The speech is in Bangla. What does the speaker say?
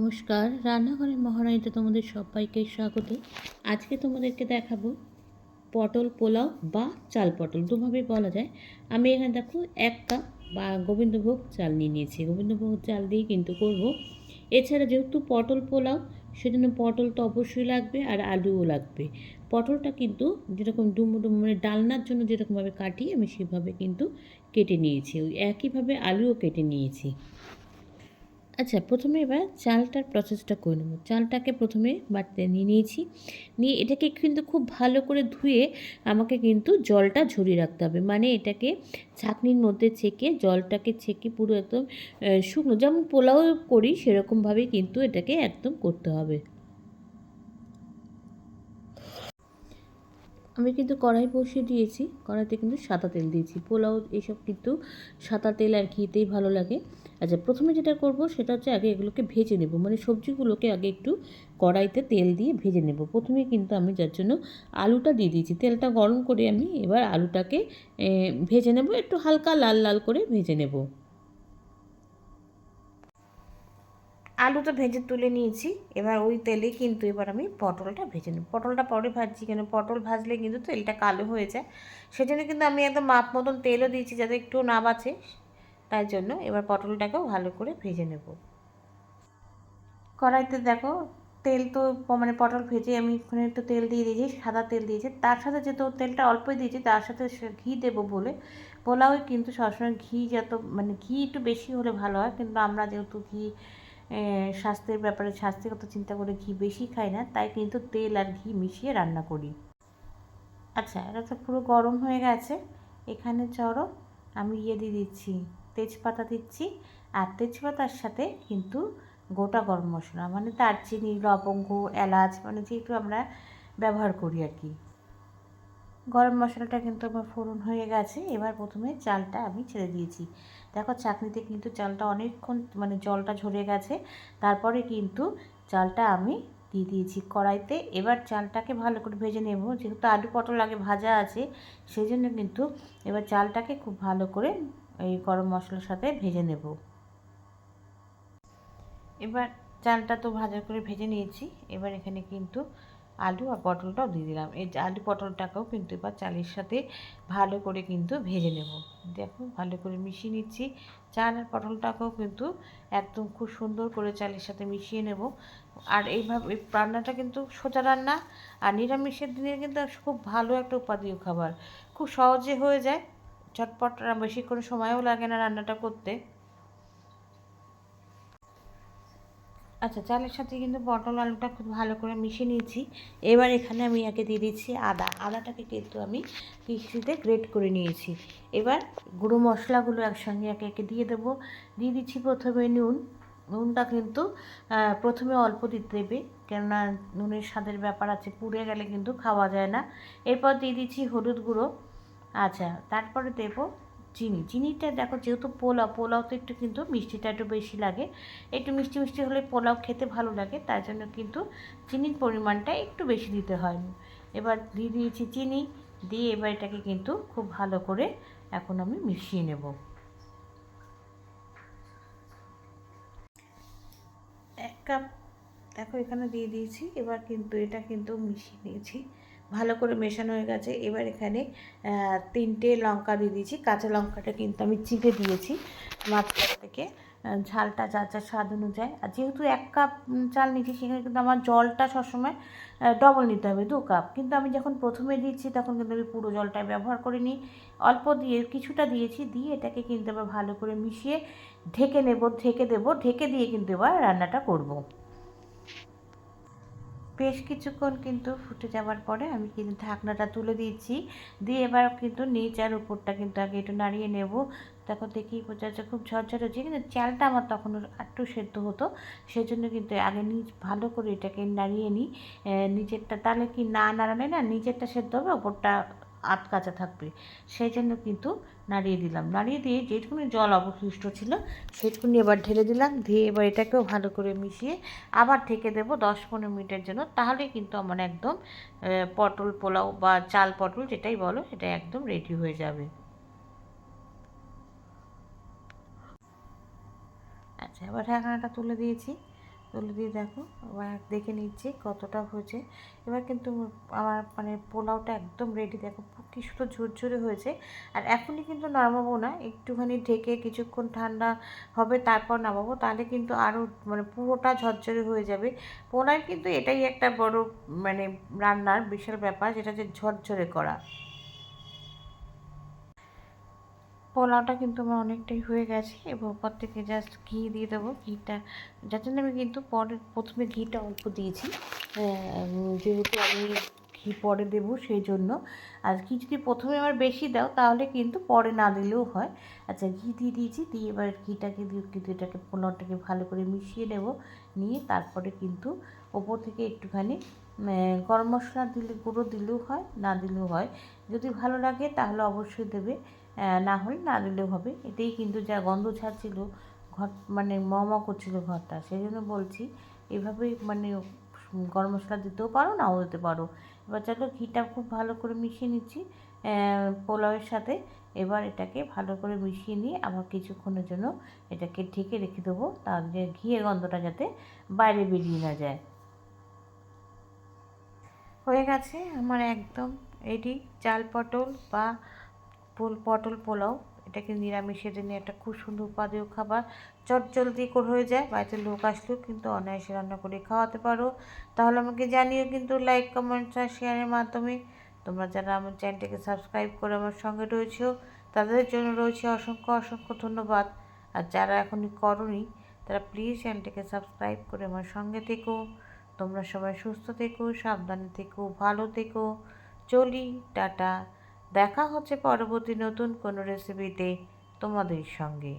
নমস্কার, রান্নাঘরের মহারানীতে তোমাদের সবাইকে স্বাগত। আজকে তোমাদেরকে দেখাবো পটল পোলাও বা চাল পটল, দুভাবেই বলা যায়। আমি এখানে দেখো 1 কাপ বা গোবিন্দভোগ চাল নিয়ে নিয়েছি। গোবিন্দভোগ চাল দিয়ে কিন্তু করব। এছাড়া যেহেতু পটল পোলাও, সেজন্য পটল তো অবশ্যই লাগবে আর আলুও লাগবে। পটলটা কিন্তু যেরকম ডুমো ডুমো মানে ডালনার জন্য যেরকমভাবে কাটি, আমি সেভাবে কিন্তু কেটে নিয়েছি। ওই একইভাবে আলুও কেটে নিয়েছি। আচ্ছা, প্রথমে এবার চালটার প্রসেসটা করে নেব। চালটাকে প্রথমে বাটিতে নিয়ে নিয়েছি। নিয়ে এটাকে কিন্তু খুব ভালো করে ধুয়ে আমাকে কিন্তু জলটা ঝরিয়ে রাখতে হবে। মানে এটাকে ছাঁকনির মধ্যে ছেঁকে, জলটাকে ছেঁকে পুরো একদম শুকনো, যেমন পোলাও করি সেরকমভাবেই কিন্তু এটাকে একদম করতে হবে। আমি কিন্তু কড়াই বসিয়ে দিয়েছি, কড়াইতে কিন্তু সাদা তেল দিয়েছি। পোলাও এসব কিন্তু সাদা তেল আর ঘিতেই ভালো লাগে। আচ্ছা, প্রথমে যেটা করব সেটা হচ্ছে আগে এগুলোকে ভেজে নেব, মানে সবজিগুলোকে আগে একটু কড়াইতে তেল দিয়ে ভেজে নেব। প্রথমে কিন্তু আমি যার জন্য আলুটা দিয়ে দিয়েছি। তেলটা গরম করে আমি এবার আলুটাকে ভেজে নেব, একটু হালকা লাল লাল করে ভেজে নেব। আলুটা ভেজে তুলে নিয়েছি। এবার ওই তেলে কিন্তু এবার আমি পটলটা ভেজে নেব। পটলটা পরে ভাজছি কেন, পটল ভাজলে কিন্তু তেলটা কালো হয়ে যায়। সেজন্য কিন্তু আমি একদম মাপ মতন তেলও দিয়েছি যাতে একটু না বাঁচে। তাই জন্য এবার পটলটাকেও ভালো করে ভেজে নেব। কড়াইতে দেখো তেল তো মানে পটল ভেজে আমি এখানে একটু তেল দিয়ে দিয়েছি, সাদা তেল দিয়েছি। তার সাথে যেহেতু তেলটা অল্পই দিয়েছি, তার সাথে ঘি দেবো বলে, পোলাও কিন্তু সবসময় ঘি যত মানে ঘি একটু বেশি হলে ভালো হয়, কিন্তু আমরা যেহেতু ঘি স্বাস্থ্যের ব্যাপারে স্বাস্থ্যের কথা চিন্তা করে ঘি বেশি খাই না, তাই কিন্তু তেল আর ঘি মিশিয়ে রান্না করি। আচ্ছা, এটা তো পুরো গরম হয়ে গেছে। এখানে চড়ো আমি দিয়ে দিচ্ছি তেজপাতা দিচ্ছি। আর তেজপাতার সাথে কিন্তু গোটা গরম মশলা মানে দারচিনি, লবঙ্গ, এলাচ মানে যেহেতু আমরা ব্যবহার করি আর কি। গরম মশলাটা কিন্তু আমার ফোড়ন হয়ে গেছে। এবার প্রথমে চালটা আমি ছেড়ে দিয়েছি। দেখো চাকনিতে কিন্তু চালটা অনেকক্ষণ মানে জলটা ঝরে গেছে। তারপরে কিন্তু চালটা আমি দিয়ে দিয়েছি কড়াইতে। এবার চালটাকে ভালো করে ভেজে নেব, যেহেতু আলু পটল আগে ভাজা আছে, সেই জন্য কিন্তু এবার চালটাকে খুব ভালো করে এই গরম মশলার সাথে ভেজে নেব। এবার চালটা তো ভাজা করে ভেজে নিয়েছি। এবার এখানে কিন্তু আলু আর পটলটাও দিয়ে দিলাম। এই আলু পটলটাকেও কিন্তু এবার চালের সাথে ভালো করে কিন্তু ভেজে নেব। দেখো ভালো করে মিশিয়ে নিচ্ছি। চাল আর পটলটাকেও কিন্তু একদম খুব সুন্দর করে চালের সাথে মিশিয়ে নেব। আর এইভাবে এই রান্নাটা কিন্তু সোজা রান্না, আর নিরামিষের দিনে কিন্তু খুব ভালো একটা উপাদেয় খাবার। খুব সহজে হয়ে যায়, ঝটপট, বেশি করে সময়ও লাগে না রান্নাটা করতে। আচ্ছা, চালের সাথে কিন্তু পটল আলুটা খুব ভালো করে মিশিয়ে নিয়েছি। এবার এখানে আমি একে দিয়ে দিচ্ছি আদাটাকে কিন্তু আমি মিক্সিতে গ্রেট করে নিয়েছি। এবার গুঁড়ো মশলাগুলো একসঙ্গে একে একে দিয়ে দেবো। দিয়ে দিচ্ছি প্রথমে নুন। নুনটা কিন্তু প্রথমে অল্প দিতে দেবে, কেননা নুনের স্বাদের ব্যাপার আছে, পুড়ে গেলে কিন্তু খাওয়া যায় না। এরপর দিয়ে দিচ্ছি হলুদ গুঁড়ো। আচ্ছা, তারপরে দেবো চিনিটা দেখো, যেহেতু পোলাওতে একটু কিন্তু মিষ্টিটা একটু বেশি লাগে। একটু মিষ্টি মিষ্টি হলে পোলাও খেতে ভালো লাগে, তাই জন্য কিন্তু চিনির পরিমাণটা একটু বেশি দিতে হয়। এবার দিয়ে দিয়েছি চিনি। দিয়ে এবার এটাকে কিন্তু খুব ভালো করে এখন আমি মিশিয়ে নেব। 1 কাপ দেখো এখানে দিয়ে দিয়েছি। এবার কিন্তু এটা কিন্তু মিশিয়ে নিয়েছি, ভালো করে মেশানো হয়ে গেছে। এবার এখানে 3টে লঙ্কা দিয়ে দিয়েছি। কাঁচা লঙ্কাটা কিন্তু আমি চিড়ে দিয়েছি মাঝখান থেকে। ঝালটা যার যার স্বাদ অনুযায়ী। আর যেহেতু 1 কাপ চাল নিয়েছি, সেখানে কিন্তু আমার জলটা সবসময় ডবল নিতে হবে, 2 কাপ। কিন্তু আমি যখন প্রথমে দিচ্ছি তখন কিন্তু আমি পুরো জলটাই ব্যবহার করিনি, অল্প দিয়ে কিছুটা দিয়েছি। দিয়ে এটাকে কিন্তু আবার ভালো করে মিশিয়ে ঢেকে দেবো। ঢেকে দিয়ে কিন্তু এবার রান্নাটা করব। বেশ কিছুক্ষণ কিন্তু ফুটে যাওয়ার পরে আমি কিন্তু ঢাকনাটা তুলে দিয়েছি। দিয়ে এবার কিন্তু নিচ আর উপরটা কিন্তু আগে একটু নাড়িয়ে নেব। তখন দেখেই বোঝা যাচ্ছে খুব ঝরঝরে হচ্ছে, কিন্তু চালটা আমার তখন একটু সেদ্ধ হতো। সেই জন্য কিন্তু আগে নিচ ভালো করে এটাকে নাড়িয়ে নিই। নিচেরটা তাহলে কি না নাড়ালে না নিচেরটা সেদ্ধ হবে, ওপরটা আধ কাঁচা থাকবে। সেই জন্য কিন্তু নাড়িয়ে দিলাম। নাড়িয়ে দিয়ে যেটুকুনি জল অবশিষ্ট ছিল সেটুকুনি এবার ঢেলে দিলাম। দিয়ে এবার এটাকেও ভালো করে মিশিয়ে আবার ঢেকে দেবো 10-15 মিনিটের জন্য। তাহলেই কিন্তু আমার একদম পটল পোলাও বা চাল পটল যেটাই বলো, এটা একদম রেডি হয়ে যাবে। আচ্ছা, এবার ঢাকনাটা তুলে দিয়েছি। তুলে দিয়ে দেখো এবার দেখে নিচ্ছি কতটা হয়েছে। এবার কিন্তু আমার মানে পোলাওটা একদম রেডি, দেখো কি সুন্দর ঝুরঝুরে হয়েছে। আর এখনই কিন্তু নামাবো না, একটুখানি ঢেকে কিছুক্ষণ ঠান্ডা হবে তারপর নামাবো, তাহলে কিন্তু আরও মানে পুরোটা ঝরঝরে হয়ে যাবে। পোলাওর কিন্তু এটাই একটা বড় মানে রান্নার বিশাল ব্যাপার, যেটা যে ঝরঝরে করা। পোলাওটা কিন্তু আমার অনেকটাই হয়ে গেছে, এবং ওপর থেকে জাস্ট ঘি দিয়ে দেবো। ঘিটা যার জন্য আমি কিন্তু প্রথমে ঘিটা অল্প দিয়েছি, যেহেতু আমি ঘি পরে দেবো সেই জন্য। আর ঘি যদি প্রথমে আবার বেশি দাও তাহলে কিন্তু পরে না দিলেও হয়। আচ্ছা, ঘি দিয়ে দিয়েছি, দিয়ে এবার ঘিটাকে দিয়ে কিন্তু এটাকে পোলাওটাকে ভালো করে মিশিয়ে নেব। নিয়ে তারপরে কিন্তু ওপর থেকে একটুখানি গরম মশলা গুঁড়ো দিলেও হয়, না দিলেও হয়। যদি ভালো লাগে তাহলে অবশ্যই দেবে, না হলে না দিলেও হবে। এতেই কিন্তু যা গন্ধ ছাড়ছিল, ঘর মানে করছিল ঘরটা, সেই জন্য বলছি এভাবেই মানে গরম মশলা দিতেও পারো, নাও দিতে পারো। এবার চলো ঘিটা খুব ভালো করে মিশিয়ে নিচ্ছি পোলাওয়ের সাথে। এবার এটাকে ভালো করে মিশিয়ে নিয়ে আবার কিছুক্ষণের জন্য এটাকে ঢেকে রেখে দেবো, তাহলে ঘিয়ের গন্ধটা যাতে বাইরে বেরিয়ে না যায়। হয়ে গেছে আমার একদম রেডি চাল পটল বা পটল পোলাও। এটাকে নিরামিষের জন্য একটা খুব সুন্দর উপাদেয় খাবার, চটজলদি করে হয়ে যায়, বাড়িতে লোক আসলেও কিন্তু অনায়াসে রান্না করে খাওয়াতে পারো। তাহলে আমাকে জানিও কিন্তু লাইক কমেন্ট আর শেয়ারের মাধ্যমে। তোমরা যারা আমার চ্যানেলটাকে সাবস্ক্রাইব করে আমার সঙ্গে রয়েছো তাদের জন্য রয়েছে অসংখ্য অসংখ্য ধন্যবাদ। আর যারা এখনই করোনি তারা প্লিজ চ্যানেলটাকে সাবস্ক্রাইব করে আমার সঙ্গে থেকো। তোমরা সবাই সুস্থ থেকো, সাবধানে থেকো, ভালো থেকো। চলি, টাটা। দেখা হচ্ছে পরবর্তী নতুন কোনো রেসিপিতে তোমাদের সঙ্গে।